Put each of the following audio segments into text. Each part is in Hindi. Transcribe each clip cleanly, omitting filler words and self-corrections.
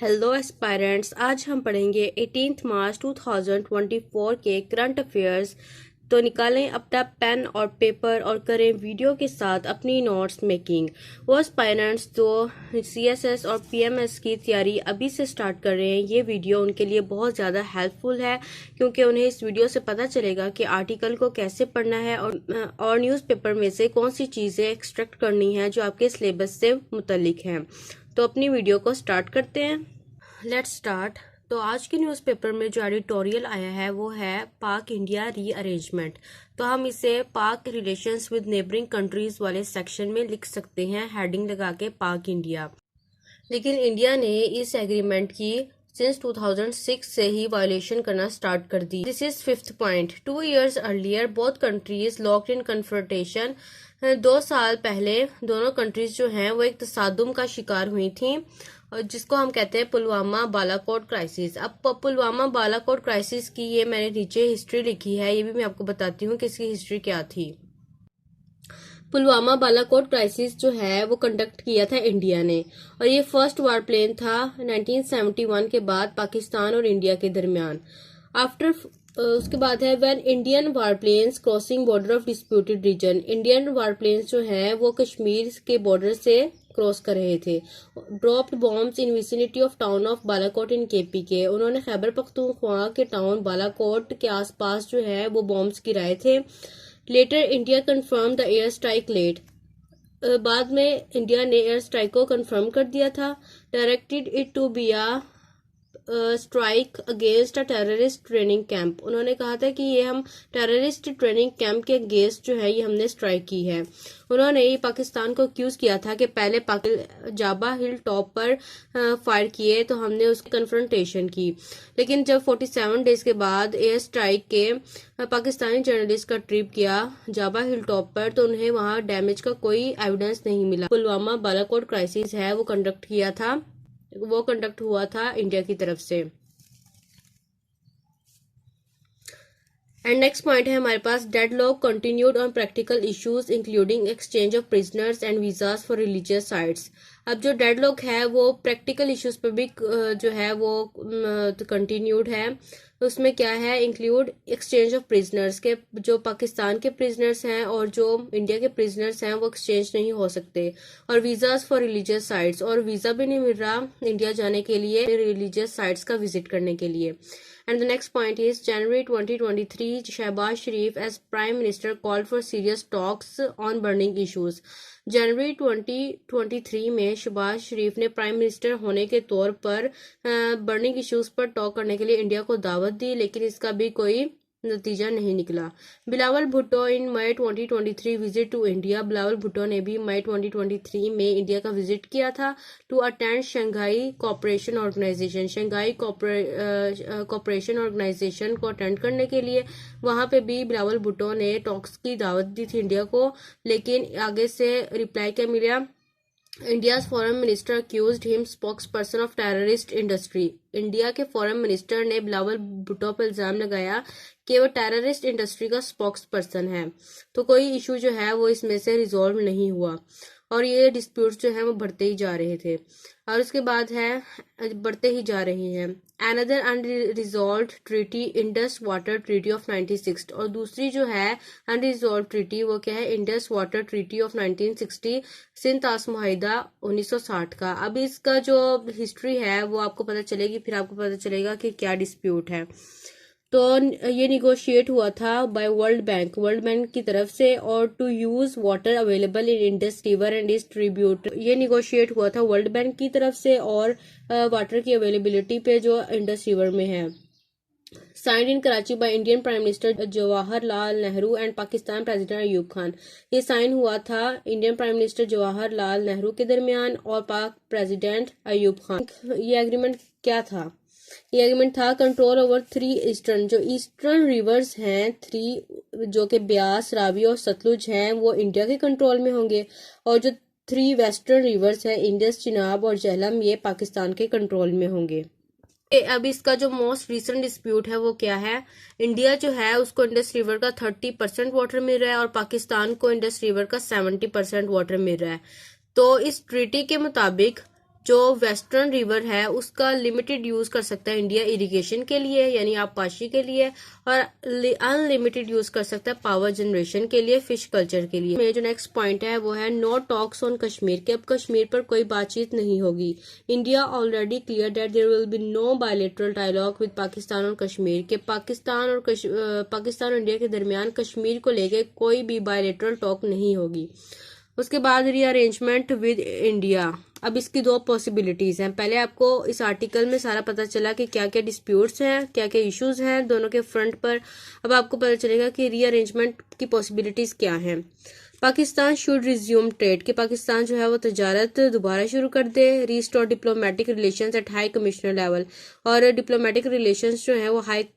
हेलो एस्पायरेंट्स, आज हम पढ़ेंगे 18 मार्च 2024 के करंट अफेयर्स। तो निकालें अपना पेन और पेपर और करें वीडियो के साथ अपनी नोट्स मेकिंग। वो एस्पायरेंट्स जो सीएसएस और पीएमएस की तैयारी अभी से स्टार्ट कर रहे हैं, ये वीडियो उनके लिए बहुत ज़्यादा हेल्पफुल है, क्योंकि उन्हें इस वीडियो से पता चलेगा कि आर्टिकल को कैसे पढ़ना है और न्यूज़पेपर में से कौन सी चीज़ें एक्सट्रैक्ट करनी है जो आपके सिलेबस से मुतल्लिक हैं। तो अपनी वीडियो को स्टार्ट करते हैं। Let's start. तो आज के न्यूज़पेपर में जो एडिटोरियल आया है वो है पाक इंडिया रीअरेंजमेंट। तो हम इसे पाक रिलेशंस विद नेबरिंग कंट्रीज वाले सेक्शन में लिख सकते हैं, हेडिंग लगा के पाक इंडिया। लेकिन इंडिया ने इस एग्रीमेंट की सिंस 2006 से ही वायलेशन करना स्टार्ट कर दी। This is fifth point. 2 years earlier both countries locked in confrontation. 2 साल पहले दोनों कंट्रीज जो हैं वो एक तसादुम का शिकार हुई थी, जिसको हम कहते हैं पुलवामा बालाकोट क्राइसिस। अब पुलवामा बालाकोट क्राइसिस की ये मैंने नीचे हिस्ट्री लिखी है, ये भी मैं आपको बताती हूँ कि इसकी हिस्ट्री क्या थी। पुलवामा बालाकोट क्राइसिस जो है वो कंडक्ट किया था इंडिया ने, और ये फर्स्ट वार प्लेन था 1971 के बाद पाकिस्तान और इंडिया के दरमियान। आफ्टर उसके बाद है when Indian war planes crossing border of disputed region. Indian war planes जो है वो कश्मीर के बॉर्डर से क्रॉस कर रहे थे। Dropped bombs in vicinity of town of Balakot in KPK. उन्होंने खैबर पख्तूनख्वा के टाउन बालाकोट के आसपास जो है वो बॉम्ब्स गिराए थे। Later India confirm the air strike late. बाद में इंडिया ने एयर स्ट्राइक को कंफर्म कर दिया था। Directed it to be a strike against a terrorist training camp. उन्होंने कहा था कि ये हम टेररिस्ट ट्रेनिंग कैंप के अगेंस्ट जो है ये हमने स्ट्राइक की है। उन्होंने ये पाकिस्तान को एक्यूज किया था कि पहले जाबा हिल टॉप पर फायर किए तो हमने उसकी कन्फ्रंटेशन की। लेकिन जब 47 डेज के बाद एयर स्ट्राइक के पाकिस्तानी जर्नलिस्ट का ट्रिप किया जाबा हिल टॉप पर, तो उन्हें वहां डैमेज का कोई एविडेंस नहीं मिला। पुलवामा बालाकोट क्राइसिस है वो कंडक्ट हुआ था इंडिया की तरफ से। एंड नेक्स्ट पॉइंट है हमारे पास deadlock continued on practical issues including exchange of prisoners and visas for religious sites. अब जो डेडलॉक है वो प्रैक्टिकल इश्यूज पर भी जो है वो कंटिन्यूड है। उसमें क्या है, इंक्लूड एक्सचेंज ऑफ प्रिजनर्स के जो पाकिस्तान के प्रिजनर्स हैं और जो इंडिया के प्रिजनर्स हैं वो एक्सचेंज नहीं हो सकते। और वीजाज फॉर रिलीजियस साइट्स, और वीजा भी नहीं मिल रहा इंडिया जाने के लिए रिलीजियस साइट्स का विजिट करने के लिए। And the next point is January 2023, Shehbaz Sharif as Prime Minister called for serious talks on burning issues. जनवरी 2023 में शहबाज शरीफ ने प्राइम मिनिस्टर होने के तौर पर बर्निंग इश्यूज पर टॉक करने के लिए इंडिया को दावत दी, लेकिन इसका भी कोई नतीजा नहीं निकला। Bilawal Bhutto in May 2023 visit to India. Bilawal Bhutto ने भी मई 2023 में इंडिया का विजिट किया था to attend Shanghai Cooperation Organisation. Shanghai Cooperation Organisation को अटेंड करने के लिए वहां पे भी बिलावल भुट्टो ने टॉक्स की दावत दी थी इंडिया को, लेकिन आगे से रिप्लाई क्या मिला, India's foreign minister accused him spokes person of terrorist industry. India के फॉरेन मिनिस्टर ने बिलावल भुट्टो पर इल्जाम लगाया कि वो टेररिस्ट इंडस्ट्री का स्पोक्स पर्सन है। तो कोई इशू जो है वो इसमें से रिजॉल्व नहीं हुआ, और ये डिस्प्यूट्स जो है वो बढ़ते ही जा रहे थे, और उसके बाद है बढ़ते ही जा रही हैं। Another unresolved treaty Indus water treaty of 96। और दूसरी जो है अनरिजॉल्व ट्रीटी वो क्या है, इंडस वाटर ट्रीटी ऑफ 1960 सिंतास मुआहिदा 1960 का। अब इसका जो हिस्ट्री है वो आपको पता चलेगी, फिर आपको पता चलेगा कि क्या डिस्प्यूट है। तो ये निगोशिएट हुआ था बाय वर्ल्ड बैंक की तरफ से, और to use water available in Indus river and its tribute. ये निगोशिएट हुआ था वर्ल्ड बैंक की तरफ से और वाटर की अवेलेबिलिटी पे जो इंडस रिवर में है। Signed in Karachi by Indian prime minister Jawaharlal Nehru and Pakistan president Ayub Khan. ये साइन हुआ था Indian prime minister Jawaharlal Nehru के दरमियान और पाक प्रेसिडेंट अयूब खान। ये एग्रीमेंट क्या था, ये एग्रीमेंट था कंट्रोल ओवर 3 ईस्टर्न, जो ईस्टर्न रिवर्स हैं 3, जो कि ब्यास, रावी और सतलुज हैं, वो इंडिया के कंट्रोल में होंगे, और जो 3 वेस्टर्न रिवर्स हैं इंडस, चिनाब और झेलम, ये पाकिस्तान के कंट्रोल में होंगे। अब इसका जो मोस्ट रिसेंट डिस्प्यूट है वो क्या है, इंडिया जो है उसको इंडस रिवर का 30% वाटर मिल रहा है और पाकिस्तान को इंडस रिवर का 70% वाटर मिल रहा है। तो इस ट्रीटी के मुताबिक जो वेस्टर्न रिवर है उसका लिमिटेड यूज कर सकता है इंडिया इरिगेशन के लिए यानी आबपाशी के लिए, और अनलिमिटेड यूज कर सकता है पावर जनरेशन के लिए, फिश कल्चर के लिए। मेरा जो नेक्स्ट पॉइंट है वो है नो टॉक्स ऑन कश्मीर के, अब कश्मीर पर कोई बातचीत नहीं होगी। India already clear that there will be no bilateral dialogue with Pakistan और कश्मीर के, पाकिस्तान और इंडिया के दरमियान कश्मीर को लेकर कोई भी बायलैटरल टॉक नहीं होगी। उसके बाद रीअरेंजमेंट विद इंडिया, अब इसकी दो पॉसिबिलिटीज हैं। पहले आपको इस आर्टिकल में सारा पता चला कि क्या क्या डिस्प्यूट्स हैं, क्या क्या इश्यूज हैं दोनों के फ्रंट पर। अब आपको पता चलेगा कि रीअरेंजमेंट की पॉसिबिलिटीज क्या हैं। पाकिस्तान शुड रिज्यूम ट्रेड, कि पाकिस्तान जो है वो तजारत दोबारा शुरू कर दे। Restore diplomatic relations at high commissioner level, और डिप्लोमेटिक रिलेशंस जो है वो हाई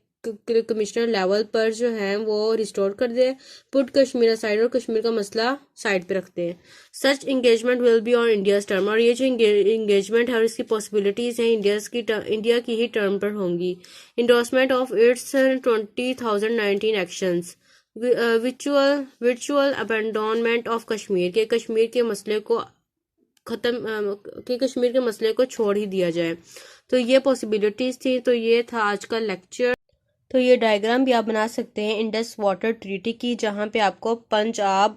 कमिश्नर लेवल पर जो है वो रिस्टोर कर दे। पुट कश्मीर साइड, और कश्मीर का मसला साइड पे रखते हैं। Such engagement will be on India's term, और ये जो इंगेजमेंट है और इसकी पॉसिबिलिटीज हैं इंडिया की ही टर्म पर होंगी। इंडोर्समेंट ऑफ इट्स 2019 एक्शंस, विचुअल अबेंडोनमेंट ऑफ कश्मीर, के कश्मीर के मसले को कश्मीर के मसले को छोड़ ही दिया जाए। तो ये पॉसिबिलिटीज थी। तो ये था आज का लेक्चर। तो ये डायग्राम भी आप बना सकते हैं इंडस वाटर ट्रीटी की, जहाँ पे आपको पंजाब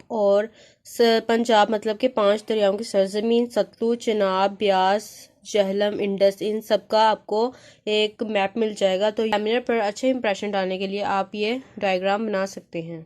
मतलब कि 5 दरियाओं की सरजमीन, सतलुज, चिनाब, ब्यास, झेलम, इंडस, इन सब का आपको एक मैप मिल जाएगा। तो एग्जामिनर पर अच्छे इंप्रेशन डालने के लिए आप ये डायग्राम बना सकते हैं।